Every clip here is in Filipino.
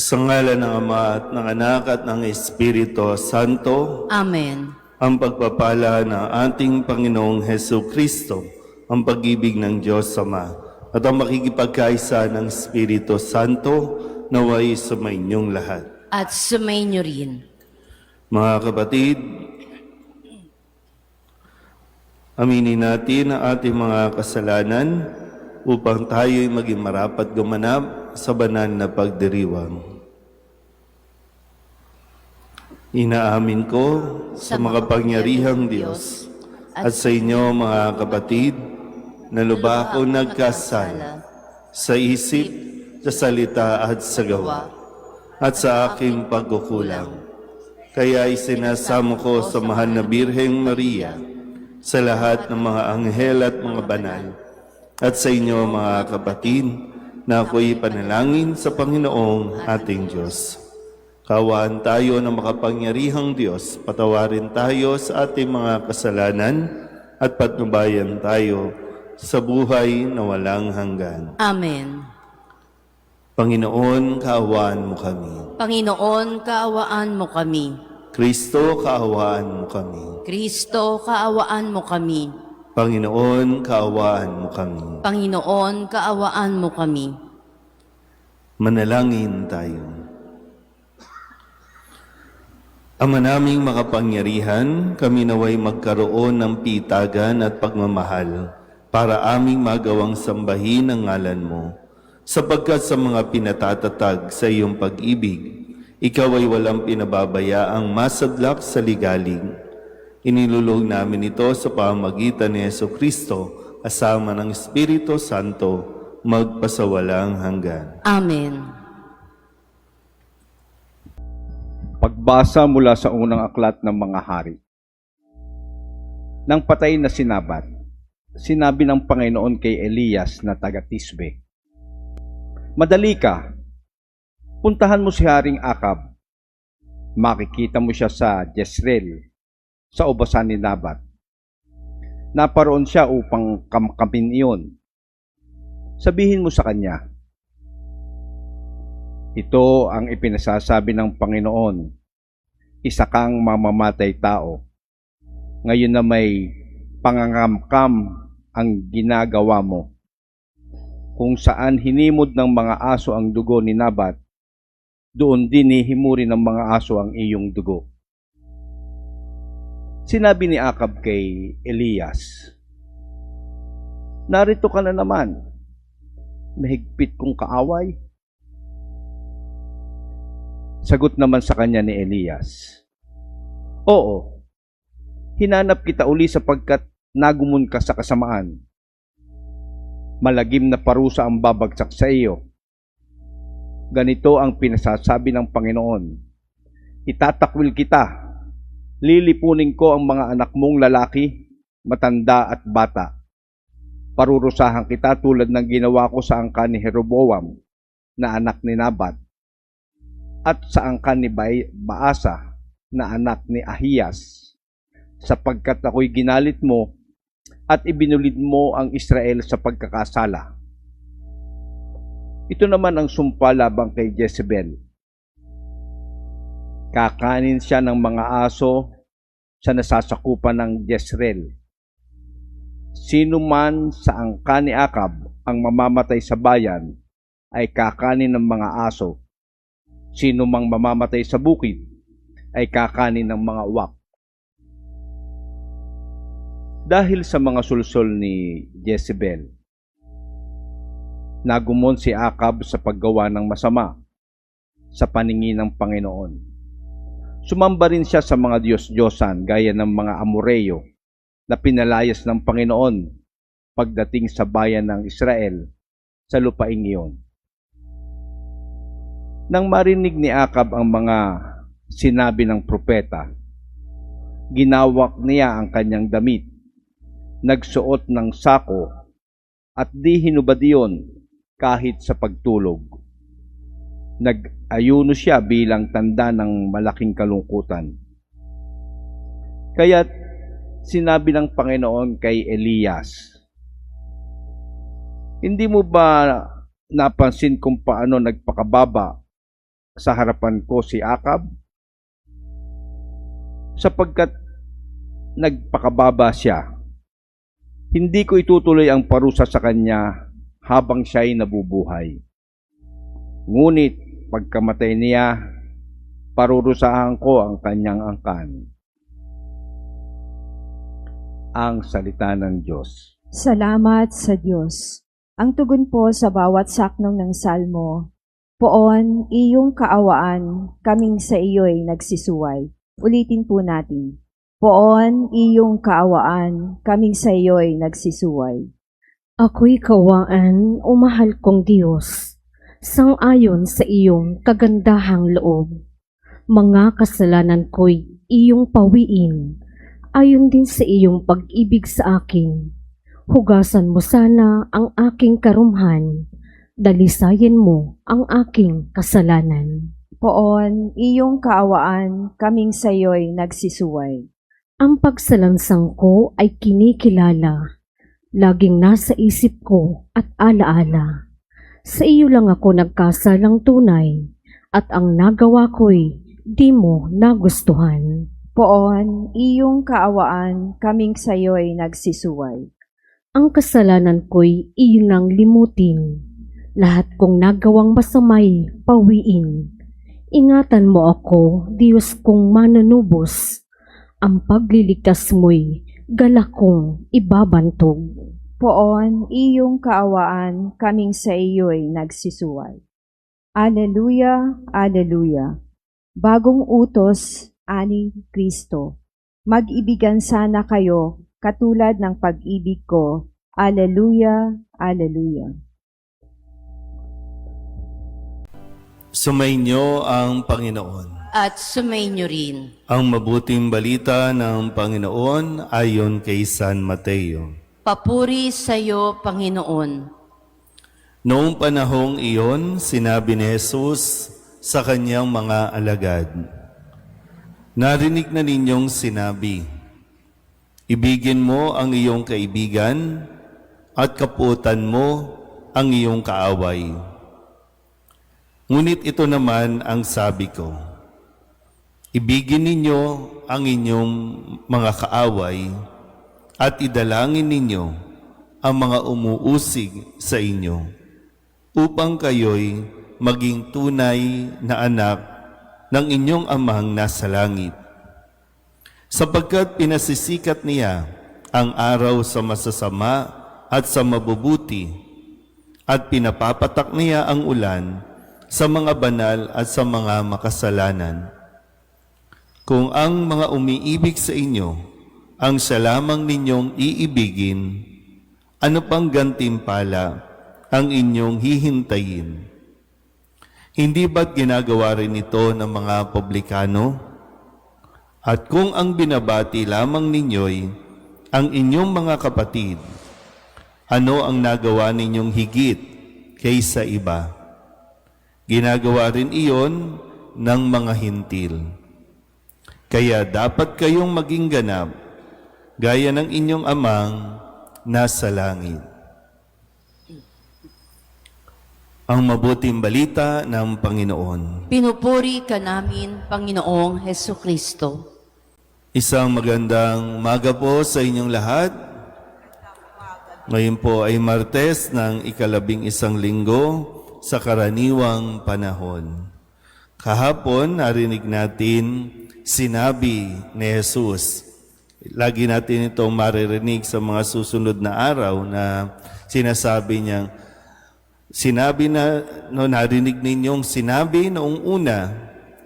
Sa ngalan ng Ama at ng Anak at ng Espiritu Santo. Amen. Ang pagpapala ng ating Panginoong Hesu Kristo, ang pag-ibig ng Diyos Ama, at ang makikipagkaisa ng Espiritu Santo naway sumainyong lahat. At sumainyo rin. Mga kapatid, aminin natin ang ating mga kasalanan upang tayo'y maging marapat gumanap sa banal na pagdiriwang. Inaamin ko sa makapangyarihang Diyos at sa inyo mga kapatid na lubha ako nagkasala sa isip, sa salita at sa gawa at sa aking pagkukulang. Kaya isinasamo ko sa mahal na Birheng Maria, sa lahat ng mga anghel at mga banal, at sa inyo mga kapatid na ako'y panalangin sa Panginoong ating Diyos. Kaawaan tayo ng makapangyarihang Diyos, patawarin tayo sa ating mga kasalanan at patnubayan tayo sa buhay na walang hanggan. Amen. Panginoon, kaawaan mo kami. Panginoon, kaawaan mo kami. Kristo, kaawaan mo kami. Kristo, kaawaan mo kami. Panginoon, kaawaan mo kami. Panginoon, kaawaan mo kami. Manalangin tayo. Ama naming makapangyarihan, kami naway magkaroon ng pitagan at pagmamahal para aming magawang sambahin ang ngalan mo. Sapagkat sa mga pinatatatag sa iyong pag-ibig, ikaw ay walang pinababayaang masadlak sa ligalig. Inilulog namin ito sa pamamagitan ni Hesu Kristo, kasama ng Espiritu Santo, magpasawalang hanggan. Amen. Pagbasa mula sa unang aklat ng mga hari. Nang patay na si Nabat, sinabi ng Panginoon kay Elias na taga-Tisbe, "Madali ka, puntahan mo si Haring Akab. Makikita mo siya sa Jezreel, sa ubasan ni Nabat. Naparoon siya upang kamkamin iyon. Sabihin mo sa kanya, ito ang ipinasasabi ng Panginoon, isa kang mamamatay tao. Ngayon na may pangangamkam ang ginagawa mo. Kung saan hinimod ng mga aso ang dugo ni Nabat, doon din hihimurin ng mga aso ang iyong dugo." Sinabi ni Akab kay Elias, "Narito ka na naman, mahigpit kong kaaway." Sagot naman sa kanya ni Elias, "Oo, hinanap kita uli sapagkat nagumon ka sa kasamaan. Malagim na parusa ang babagsak sa iyo. Ganito ang pinasasabi ng Panginoon, itatakwil kita, lilipunin ko ang mga anak mong lalaki, matanda at bata. Parurusahan kita tulad ng ginawa ko sa angkan ni Jeroboam na anak ni Nabat, at sa angkan ni Baasa na anak ni Ahiyas, sapagkat ako'y ginalit mo at ibinulid mo ang Israel sa pagkakasala. Ito naman ang sumpa labang kay Jezebel. Kakanin siya ng mga aso sa nasasakupan ng Jezreel. Sino man sa angkan ni Akab ang mamamatay sa bayan ay kakanin ng mga aso. Sino mang mamamatay sa bukid ay kakanin ng mga uwak." Dahil sa mga sulsol ni Jezebel, nagumon si Acab sa paggawa ng masama sa paningin ng Panginoon. Sumamba rin siya sa mga Diyos-Diyosan gaya ng mga Amoreo na pinalayas ng Panginoon pagdating sa bayan ng Israel sa lupaing iyon. Nang marinig ni Acab ang mga sinabi ng propeta, ginawak niya ang kanyang damit, nagsuot ng sako, at di hinubad iyon kahit sa pagtulog. Nag-ayuno siya bilang tanda ng malaking kalungkutan. Kaya't sinabi ng Panginoon kay Elias, hindi mo ba napansin kung paano nagpakababa sa harapan ko si Acab? Sapagkat nagpakababa siya, hindi ko itutuloy ang parusa sa kanya habang siya'y nabubuhay. Ngunit pagkamatay niya, parurusahan ko ang kanyang angkan. Ang salita ng Diyos. Salamat sa Diyos. Ang tugon po sa bawat saknong ng salmo, Poon, iyong kaawaan, kaming sa iyo'y nagsisuway. Ulitin po natin. Poon, iyong kaawaan, kaming sa iyo'y nagsisuway. Ako'y kawaan, o mahal kong Diyos, sang-ayon sa iyong kagandahang loob. Mga kasalanan ko'y iyong pawiin, ayon din sa iyong pag-ibig sa akin. Hugasan mo sana ang aking karumhan, dalisayan mo ang aking kasalanan. Poon, iyong kaawaan, kaming sa iyo'y nagsisuway. Ang pagsalansang ko ay kinikilala, laging nasa isip ko at alaala. Sa iyo lang ako nagkasalang tunay, at ang nagawa ko'y di mo nagustuhan. Poon, iyong kaawaan, kaming sa iyo'y nagsisuway. Ang kasalanan ko'y iyon ang limutin, lahat kong nagawang masamay pawiin. Ingatan mo ako, Diyos kong manunubos, ang pagliligtas mo'y galak kong ibabantog. Poon, iyong kaawaan, kaming sa iyo'y nagsisuway. Aleluya, aleluya. Bagong utos, ani Kristo. Mag-ibigan sana kayo katulad ng pag-ibig ko. Aleluya, aleluya. Sumainyo ang Panginoon. At sumainyo rin. Ang mabuting balita ng Panginoon ayon kay San Mateo. Papuri sa iyo, Panginoon. Noong panahong iyon, sinabi ni Jesus sa kanyang mga alagad, narinig na ninyong sinabi, ibigin mo ang iyong kaibigan at kaputan mo ang iyong kaaway. Ngunit ito naman ang sabi ko, ibigin ninyo ang inyong mga kaaway at idalangin ninyo ang mga umuusig sa inyo, upang kayo'y maging tunay na anak ng inyong amang nasa langit. Sapagkat pinasisikat niya ang araw sa masasama at sa mabubuti, at pinapapatak niya ang ulan sa mga banal at sa mga makasalanan. Kung ang mga umiibig sa inyo ang siya lamang ninyong iibigin, ano pang gantimpala ang inyong hihintayin? Hindi ba't ginagawa rin ito ng mga publikano? At kung ang binabati lamang ninyo'y ang inyong mga kapatid, ano ang nagawa ninyong higit kaysa iba? Ginagawa rin iyon ng mga hintil. Kaya dapat kayong maging ganap, gaya ng inyong amang nasa langit. Ang mabuting balita ng Panginoon. Pinupuri ka namin, Panginoong Heso Kristo. Isang magandang umaga po sa inyong lahat. Ngayon po ay Martes ng ika-11 linggo sa karaniwang panahon. Kahapon narinig natin sinabi ni Jesus Lagi natin itong maririnig sa mga susunod na araw na sinasabi niyang, sinabi na, no, narinig ninyong sinabi noong una,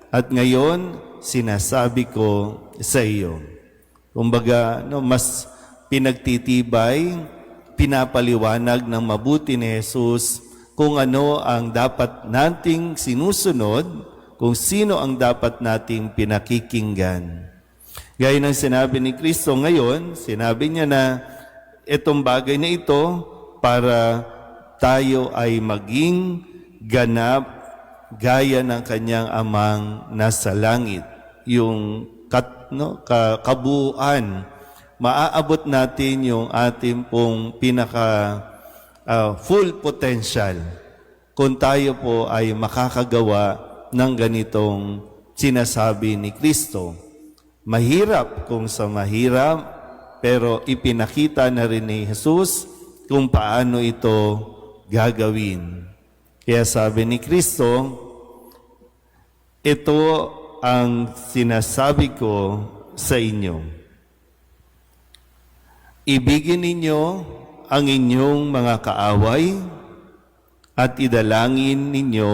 at ngayon sinasabi ko sa iyo. Kumbaga, no, mas pinagtitibay, pinapaliwanag ng mabuti ni Jesus kung ano ang dapat nating sinusunod, kung sino ang dapat nating pinakikinggan. Gaya ng sinabi ni Kristo ngayon, sinabi niya na itong bagay na ito para tayo ay maging ganap gaya ng kanyang amang nasa langit. Yung kabuuan, maaabot natin yung ating pong pinaka full potential kung tayo po ay makakagawa ng ganitong sinasabi ni Kristo. Mahirap kung sa mahirap, pero ipinakita na rin ni Jesus kung paano ito gagawin. Kaya sabi ni Kristo, ito ang sinasabi ko sa inyo. Ibigin ninyo ang inyong mga kaaway at idalangin ninyo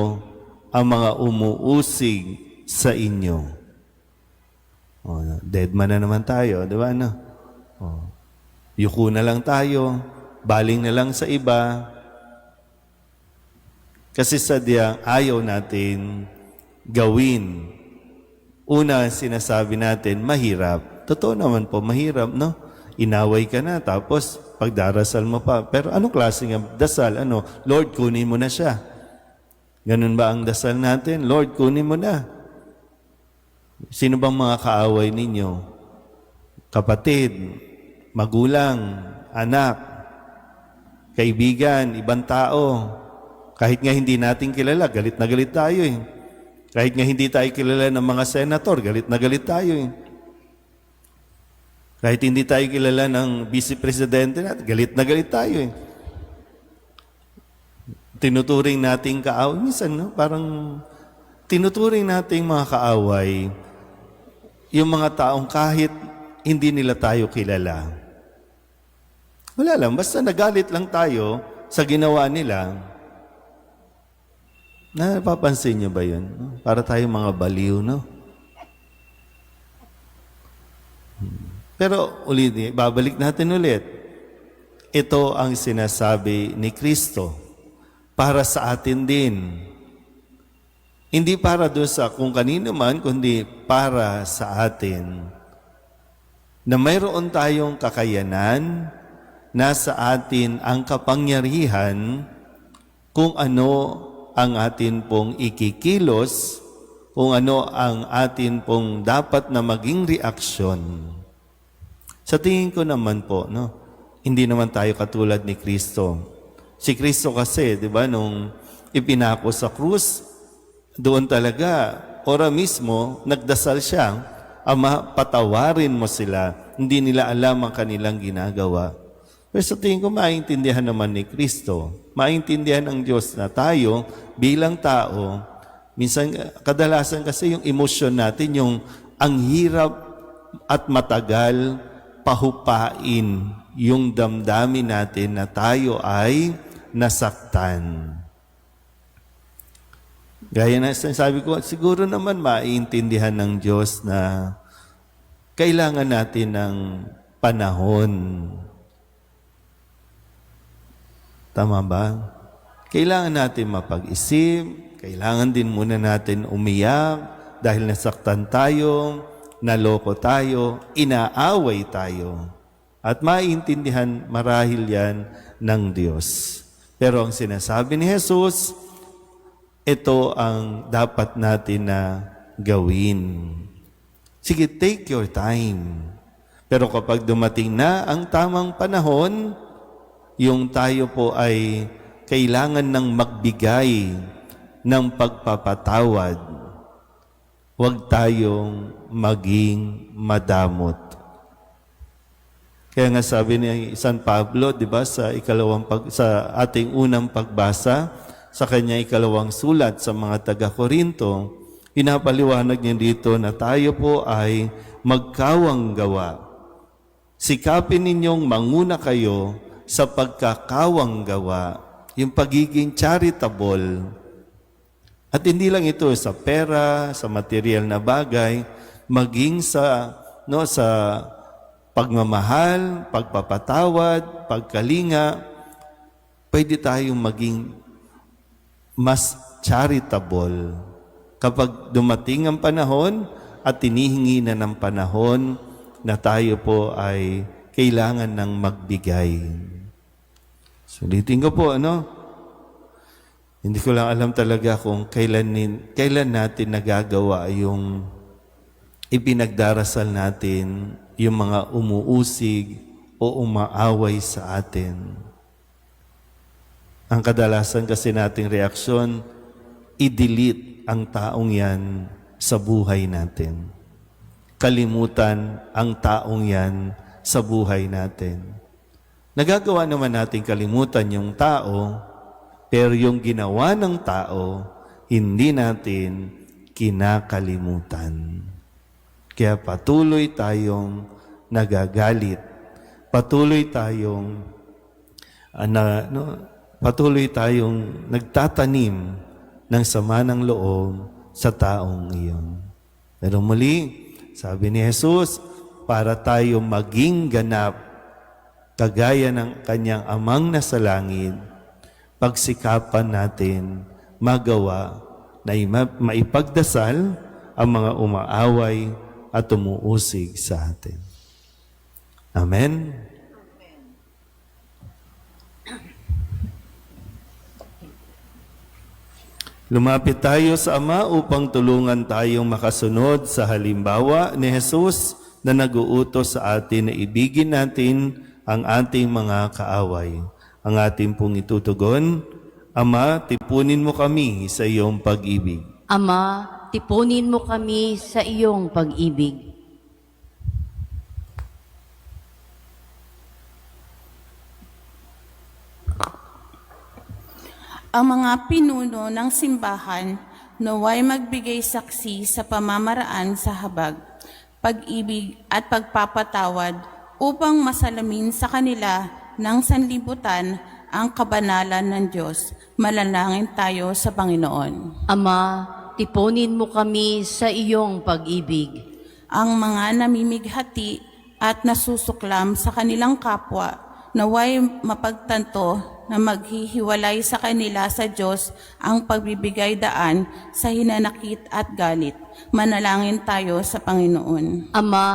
ang mga umuusig sa inyo. Oh, dead man na naman tayo, di ba? No? Oh. Yuko na lang tayo, baling na lang sa iba. Kasi sadyang ayaw natin gawin. Una, sinasabi natin, mahirap. Totoo naman po, mahirap, no? Inaway ka na, tapos pagdarasal mo pa. Pero anong klase ng dasal? Ano? Lord, kunin mo na siya. Ganun ba ang dasal natin? Lord, kunin mo na. Sino bang mga kaaway ninyo? Kapatid, magulang, anak, kaibigan, ibang tao. Kahit nga hindi natin kilala, galit na galit tayo eh. Kahit nga hindi tayo kilala ng mga senator, galit na galit tayo eh. Kahit hindi tayo kilala ng vice presidente natin, galit na galit tayo eh. Tinuturing nating kaaway. Minsan, no? Parang tinuturing nating mga kaaway yung mga taong kahit hindi nila tayo kilala. Wala lang, basta nagalit lang tayo sa ginawa nila. Napapansin niyo ba yun? Para tayo mga baliw, no? Pero ulit, babalik natin ulit. Ito ang sinasabi ni Kristo para sa atin din. Hindi para doon sa kung kanino man, kundi para sa atin. Na mayroon tayong kakayanan, nasa atin ang kapangyarihan kung ano ang atin pong ikikilos, kung ano ang atin pong dapat na maging reaksyon. Sa tingin ko naman po, no, hindi naman tayo katulad ni Kristo. Si Kristo kasi, di ba, nung ipinako sa krus, doon talaga, ora mismo, nagdasal siya, Ama, patawarin mo sila. Hindi nila alam ang kanilang ginagawa. Pero sa tingin ko, maintindihan naman ni Kristo. Maintindihan ng Diyos na tayo, bilang tao, minsan, kadalasan kasi yung emosyon natin, yung ang hirap at matagal pahupain yung damdamin natin na tayo ay nasaktan. Gaya na sabi ko, siguro naman maiintindihan ng Diyos na kailangan natin ng panahon. Tama ba? Kailangan natin mapag-isip, kailangan din muna natin umiyak dahil nasaktan tayo, naloko tayo, inaaway tayo. At maiintindihan marahil yan ng Diyos. Pero ang sinasabi ni Jesus, ito ang dapat natin na gawin. Sige, take your time. Pero kapag dumating na ang tamang panahon, yung tayo po ay kailangan ng magbigay ng pagpapatawad. Huwag tayong maging madamot. Kaya nga sabi ni San Pablo, di ba, sa ating unang pagbasa, sa kanya ikalawang sulat sa mga taga-Korinto, pinapaliwanag niya dito na tayo po ay magkawang gawa. Sikapin ninyong manguna kayo sa pagkakawang gawa, yung pagiging charitable. At hindi lang ito sa pera, sa material na bagay, maging sa pagmamahal, pagpapatawad, pagkalinga. Pwede tayong maging mas charitable kapag dumating ang panahon at tinihingi na ng panahon na tayo po ay kailangan ng magbigay. Sulitin ko po, Hindi ko lang alam talaga kung kailan natin nagagawa yung ipinagdarasal natin, yung mga umuusig o umaaway sa atin. Ang kadalasan kasi nating reaksyon, i-delete ang taong yan sa buhay natin. Kalimutan ang taong yan sa buhay natin. Nagagawa naman natin kalimutan yung tao, pero yung ginawa ng tao, hindi natin kinakalimutan. Kaya patuloy tayong nagagalit. Patuloy tayong nagtatanim ng sama ng loob sa taong iyon. Pero muli, sabi ni Jesus, para tayo maging ganap, kagaya ng kanyang amang nasa langit, pagsikapan natin magawa na maipagdasal ang mga umaaway at umuusig sa atin. Amen? Lumapit tayo sa Ama upang tulungan tayong makasunod sa halimbawa ni Jesus na nag-uutos sa atin na ibigin natin ang ating mga kaaway. Ang ating pong itutugon, Ama, tipunin mo kami sa iyong pag-ibig. Ama, tipunin mo kami sa iyong pag-ibig. Ang mga pinuno ng simbahan naway magbigay saksi sa pamamaraan sa habag, pag-ibig at pagpapatawad upang masalamin sa kanila ng sanlibutan ang kabanalan ng Diyos. Manalangin tayo sa Panginoon. Ama, tipunin mo kami sa iyong pag-ibig. Ang mga namimighati at nasusuklam sa kanilang kapwa naway mapagtanto na maghihiwalay sa kanila sa Diyos ang pagbibigay daan sa hinanakit at galit. Manalangin tayo sa Panginoon. Ama,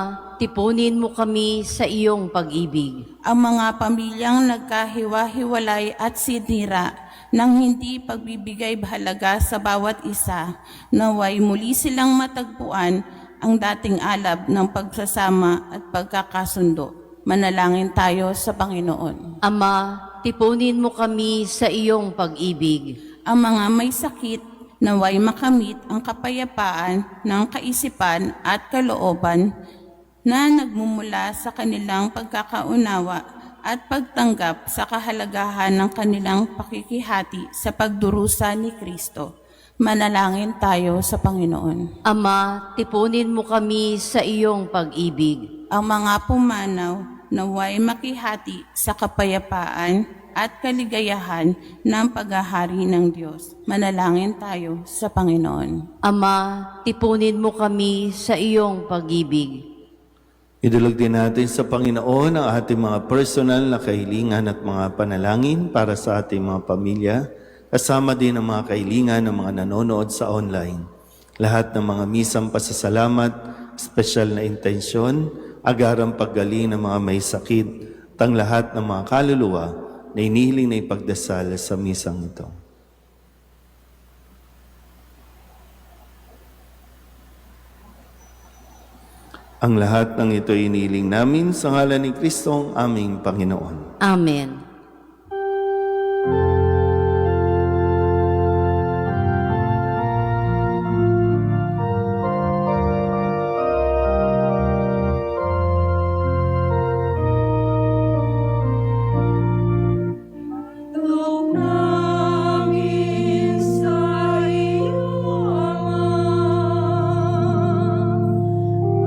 tipunin mo kami sa iyong pag-ibig. Ang mga pamilyang nagkahiwa-hiwalay at sinira ng hindi pagbibigay bahalaga sa bawat isa, naway muli silang matagpuan ang dating alab ng pagsasama at pagkakasundo. Manalangin tayo sa Panginoon. Ama, tipunin mo kami sa iyong pag-ibig. Ang mga may sakit naway makamit ang kapayapaan ng kaisipan at kalooban na nagmumula sa kanilang pagkakaunawa at pagtanggap sa kahalagahan ng kanilang pakikihati sa pagdurusa ni Kristo. Manalangin tayo sa Panginoon. Ama, tipunin mo kami sa iyong pag-ibig. Ang mga pumanaw naway makihati sa kapayapaan at kaligayahan ng paghahari ng Diyos. Manalangin tayo sa Panginoon. Ama, tipunin mo kami sa iyong pag-ibig. Idulog din natin sa Panginoon ang ating mga personal na kahilingan at mga panalangin para sa ating mga pamilya, kasama din ang mga kahilingan ng mga nanonood sa online. Lahat ng mga misang pasasalamat, special na intensyon, agarang paggaling ng mga may sakit, tang lahat ng mga kaluluwa na inihiling na ipagdasal sa misang ito. Ang lahat ng ito inihiling namin sa ngalan ni Kristong aming Panginoon. Amen.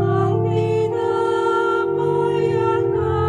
Ang pinapayag ka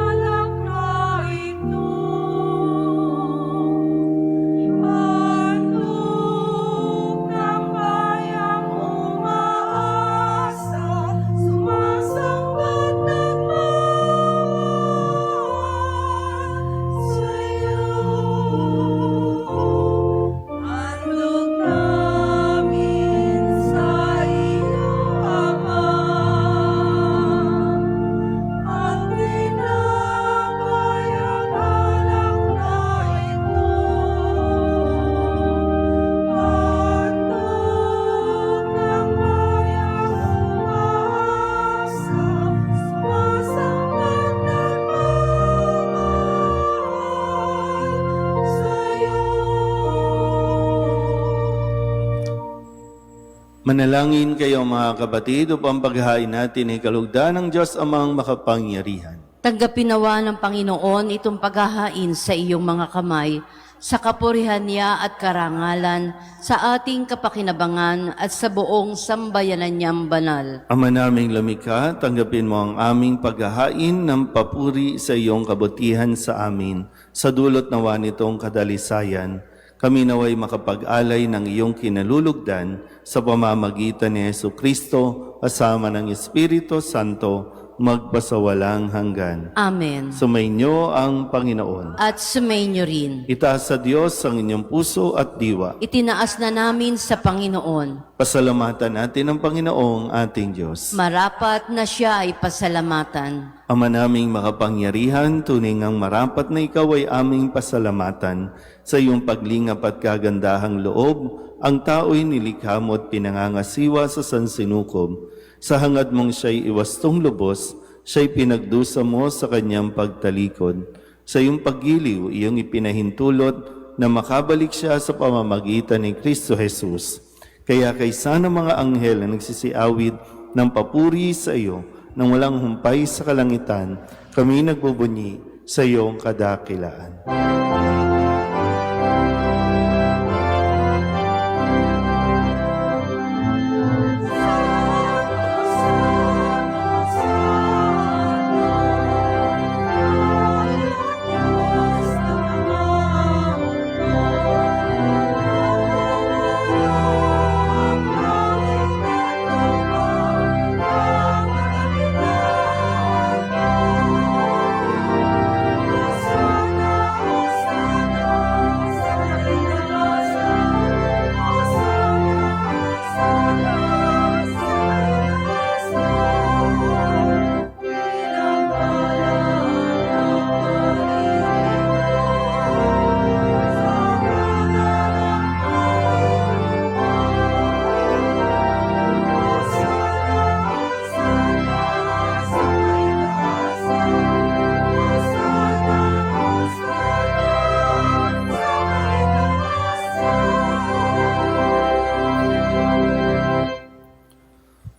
Manalangin kayo mga kapatid upang paghahain natin ay kalugdan ng Diyos amang makapangyarihan. Tanggapin nawa ng Panginoon itong paghahain sa iyong mga kamay, sa kapurihan niya at karangalan, sa ating kapakinabangan at sa buong sambayanan niyang banal. Ama naming lumikha, tanggapin mo ang aming paghahain ng papuri sa iyong kabutihan sa amin. Sa dulot nawa nitong kadalisayan, kami naway makapag-alay ng iyong kinalulugdan sa pamamagitan ni Jesucristo kasama ng Espiritu Santo magpasawalang hanggan. Amen. Sumainyo ang Panginoon. At sumainyo rin. Itaas sa Diyos ang inyong puso at diwa. Itinaas na namin sa Panginoon. Pasalamatan natin ang Panginoong ating Diyos. Marapat na siya ay pasalamatan. Ama naming makapangyarihan, tunay ngang marapat na ikaw ay aming pasalamatan. Sa iyong paglingap at kagandahang loob, ang tao'y nilikha mo at pinangangasiwa sa sansinukob. Sa hangad mong siya'y iwastong lubos, siya'y pinagdusa mo sa kanyang pagtalikod. Sa iyong paggiliw, iyong ipinahintulot na makabalik siya sa pamamagitan ni Kristo Jesus. Kaya kaysa ng mga anghel na nagsisiawit ng papuri sa iyo, nang walang humpay sa kalangitan, kami nagbubunyi sa iyong kadakilaan.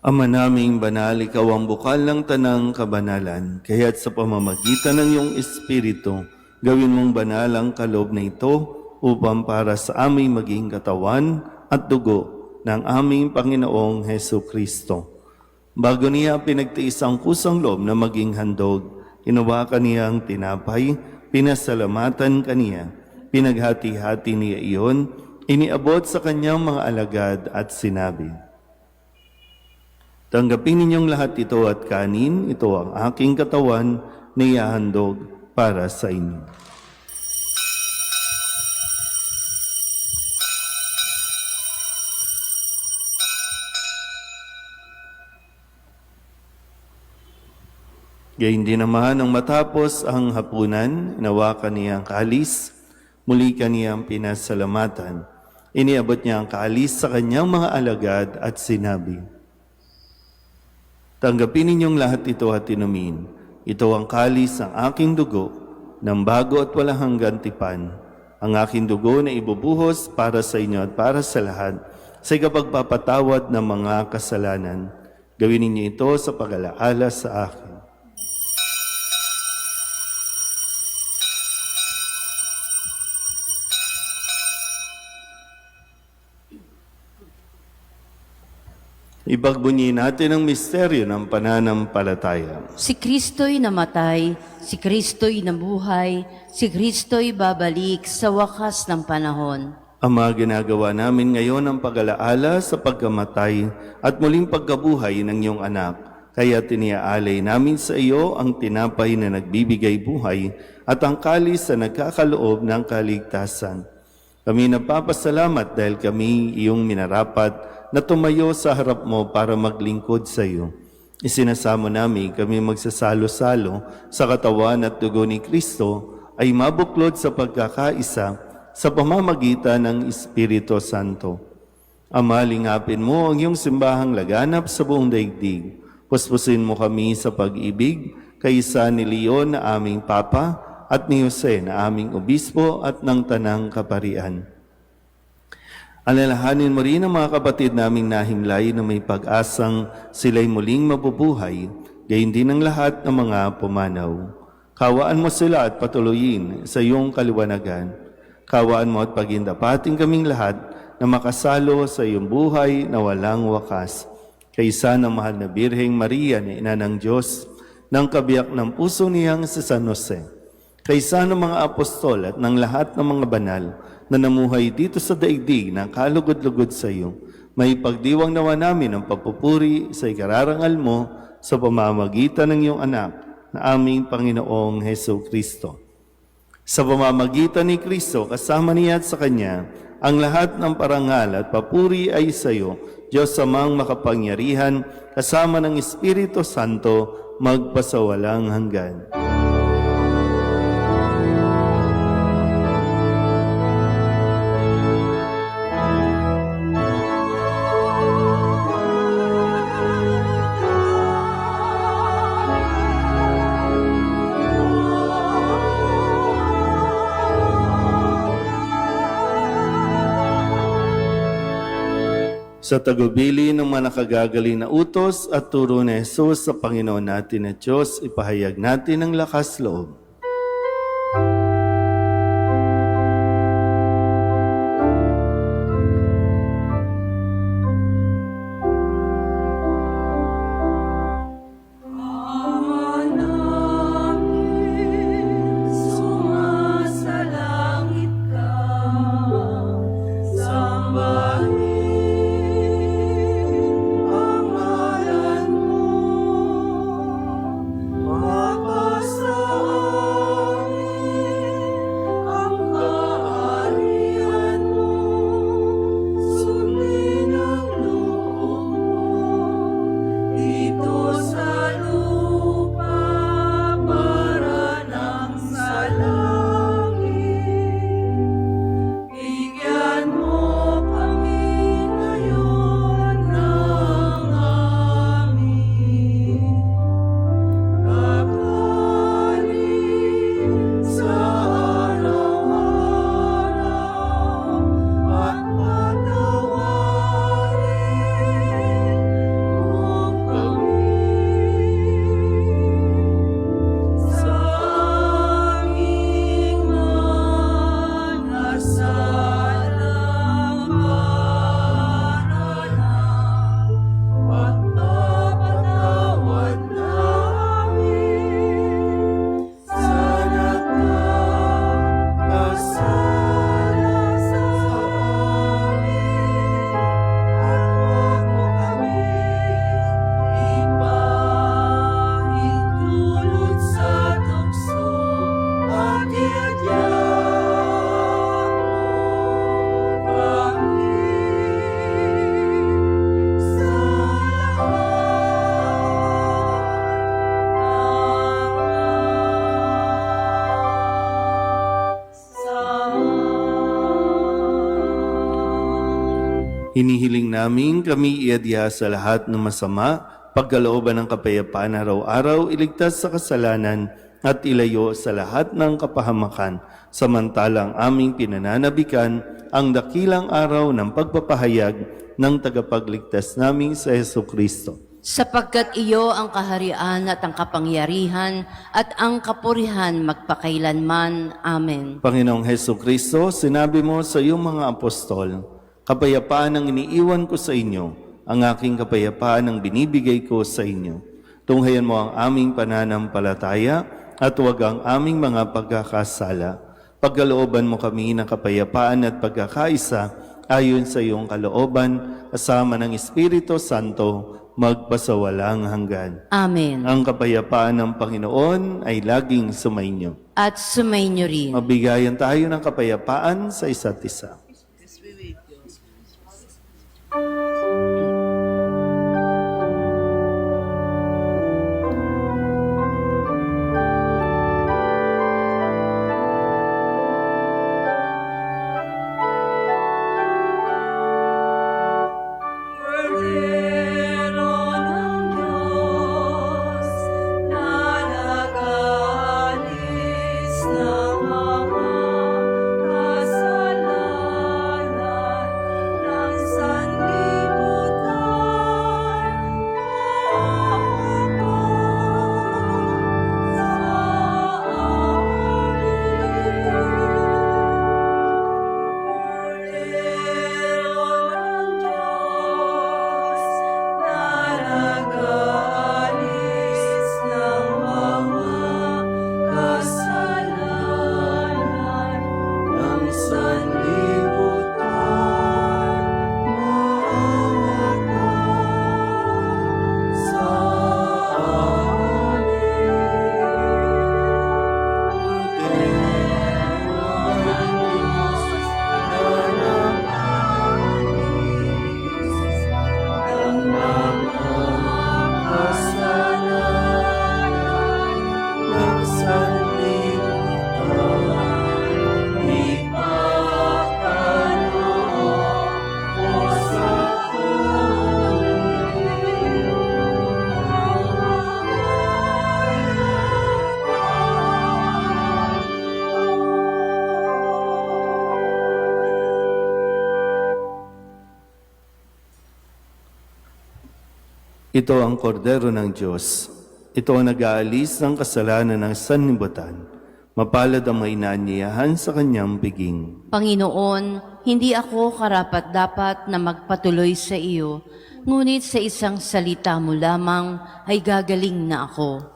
Ama naming banal, ikaw ang bukal ng tanang kabanalan, kaya't sa pamamagitan ng iyong Espiritu, gawin mong banal ang kaloob na ito upang para sa aming maging katawan at dugo ng aming Panginoong Hesu Kristo. Bago niya pinagtiis ang kusang loob na maging handog, hinawakan niya ang tinapay, pinasalamatan kaniya, pinaghati-hati niya iyon, iniabot sa kanyang mga alagad at sinabi, tanggapin ninyong lahat ito at kanin, ito ang aking katawan na ihahandog para sa inyo. Gayun din naman, nang matapos ang hapunan, inawakan niya ang kalis, muli kaniyang pinasalamatan. Iniabot niya ang kalis sa kanyang mga alagad at sinabi, tanggapin ninyong lahat ito at inumin. Ito ang kalis ng aking dugo, ng bago at walang hanggang tipan. Ang aking dugo na ibubuhos para sa inyo at para sa lahat, sa ikapagpapatawad ng mga kasalanan. Gawin ninyo ito sa pag-alaala sa akin. Ipagbunyi natin ang misteryo ng pananampalataya. Si Kristo'y namatay, si Kristo'y nabuhay, si Kristo'y babalik sa wakas ng panahon. Ama, ginagawa namin ngayon ang pag-alaala sa pagkamatay at muling pagkabuhay ng iyong anak. Kaya tiniaalay namin sa iyo ang tinapay na nagbibigay buhay at ang kalis na nagkakaloob ng kaligtasan. Kami nagpapasalamat dahil kami iyong minarapat na tumayo sa harap mo para maglingkod sa iyo. Isinasamo namin kami magsasalo-salo sa katawan at dugo ni Kristo ay mabuklod sa pagkakaisa sa pamamagitan ng Espiritu Santo. Ama, lingapin mo ang iyong simbahang laganap sa buong daigdig. Puspusin mo kami sa pag-ibig kaysa ni Leon na aming Papa at ni Jose na aming Obispo at ng Tanang Kaparian. Alalahanin mo rin ang mga kapatid naming nahimlay na may pag-asang sila'y muling mabubuhay, gayon din ang lahat ng mga pumanaw. Kawaan mo sila at patuloyin sa iyong kaliwanagan. Kawaan mo at pagindapating kaming lahat na makasalo sa iyong buhay na walang wakas. Kaysa ng mahal na Birheng Maria na Ina ng Diyos, ng kabiyak ng puso niyang si San Jose, kaysa ng mga apostol at ng lahat ng mga banal na namuhay dito sa daigdig ng kalugod-lugod sa iyo, may pagdiwang nawa namin ang papupuri sa ikararangal mo sa pamamagitan ng iyong anak na aming Panginoong Heso Kristo. Sa pamamagitan ni Kristo, kasama niya at sa Kanya, ang lahat ng parangal at papuri ay sa iyo, Diyos Amang makapangyarihan, kasama ng Espiritu Santo, magpasawalang hanggan. Sa tagubili ng mga nakagagaling na utos at turo ni Jesus sa Panginoon natin at Diyos, ipahayag natin ang lakas loob. Hinihiling namin kami iadya sa lahat ng masama, pagkalooban ng kapayapaan araw-araw, iligtas sa kasalanan at ilayo sa lahat ng kapahamakan, samantalang aming pinananabikan ang dakilang araw ng pagpapahayag ng tagapagligtas naming sa Heso Kristo. Sapagkat iyo ang kaharian at ang kapangyarihan at ang kapurihan magpakailanman. Amen. Panginoong Heso Kristo, sinabi mo sa iyong mga apostol, kapayapaan ang iniiwan ko sa inyo, ang aking kapayapaan ang binibigay ko sa inyo. Tunghayan mo ang aming pananampalataya at huwag ang aming mga pagkakasala. Pagkalooban mo kami ng kapayapaan at pagkakaisa ayon sa iyong kalooban, kasama ng Espiritu Santo, magpasawalang hanggan. Amen. Ang kapayapaan ng Panginoon ay laging sumainyo. At sumainyo rin. Mabigayan tayo ng kapayapaan sa isa't isa. Ito ang kordero ng Diyos. Ito ang nag-aalis ng kasalanan ng sanlibutan. Mapalad ang may naanyayahan sa kanyang piging. Panginoon, hindi ako karapat-dapat na magpatuloy sa iyo, ngunit sa isang salita mo lamang ay gagaling na ako.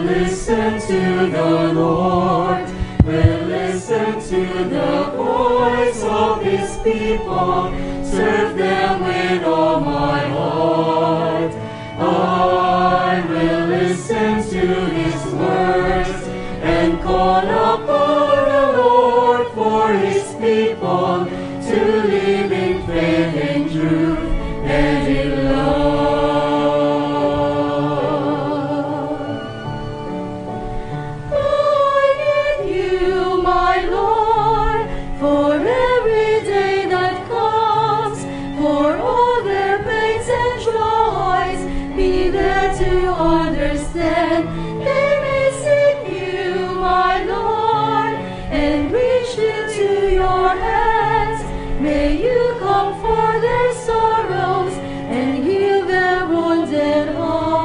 Listen to the Lord, will listen to the voice of His people, serve them with all my heart. I will listen to His words and call upon the Lord for His people to live in faith and truth and in love. To understand, they may seek you, my Lord, and reach into your hands. May you comfort their sorrows and heal their wounded hearts.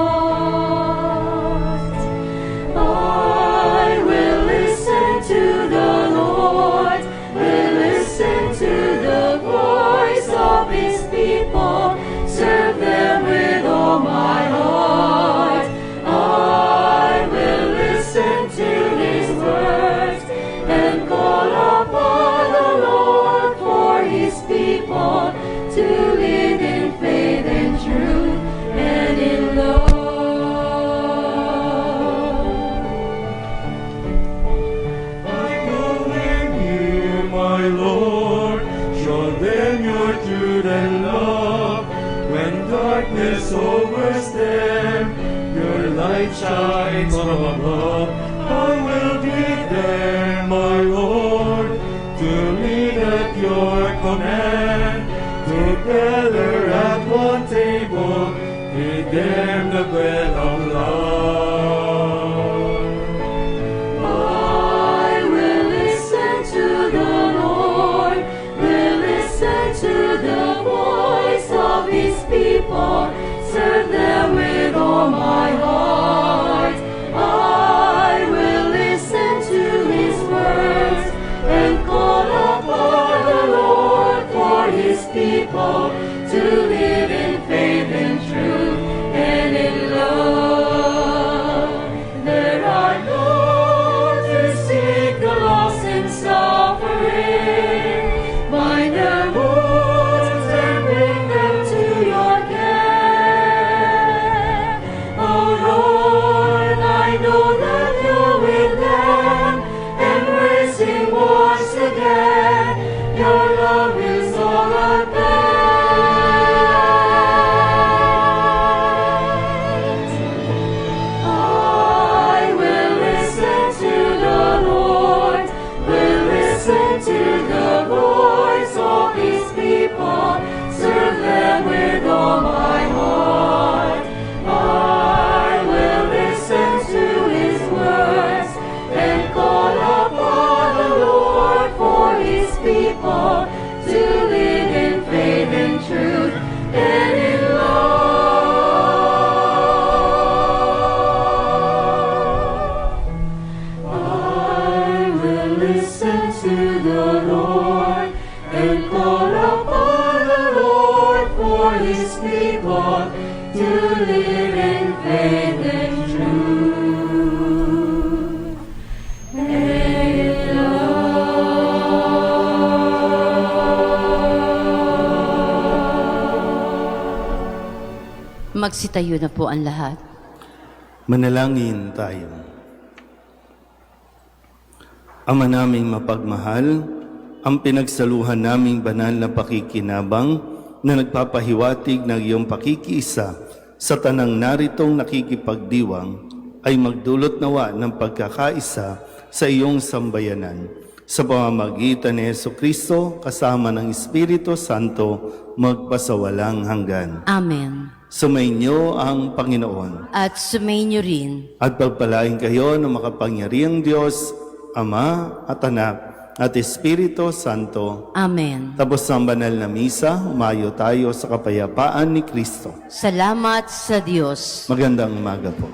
I will listen to the Lord, will listen to the voice of His people, serve them with all my heart. To live in faith and truth and in love. I believe you, my Lord, show them your truth and love. When darkness overs them, your light shines from above. I will be there, my Lord, to lead at your command. Together at one table, feed them the bread of love. I will listen to the Lord, will listen to the voice of His people, serve them with all my heart. I will listen to His words and call upon the Lord for His people to live in faith and truth and in love. There are those who seek the lost and suffering, bind their wounds and bring them to your care. Oh Lord, I know that you're with them, embracing once again. Your love is all I've got. I will listen to the Lord, will listen to the voice of His people, serve them with all my heart. I will listen to His words and call upon the Lord for His people to live in faith and truth and in love. I will listen to the Lord and call upon the Lord for His people to live in faith and truth and in Magsitayo na po ang lahat. Manalangin tayo. Ama naming mapagmahal, ang pinagsaluhan naming banal na pakikinabang na nagpapahiwatig ng iyong pakikiisa sa tanang naritong nakikipagdiwang ay magdulot nawa ng pagkakaisa sa iyong sambayanan. Sa pamamagitan ni Jesucristo kasama ng Espiritu Santo magpasawalang hanggan. Amen. Sumainyo ang Panginoon At sumainyo rin. at pagpalain kayo ng makapangyarihang Diyos, Ama at Anak at Espiritu Santo. Amen. Tapos ang banal na misa, umayo tayo sa kapayapaan ni Kristo. Salamat sa Diyos. Magandang umaga po.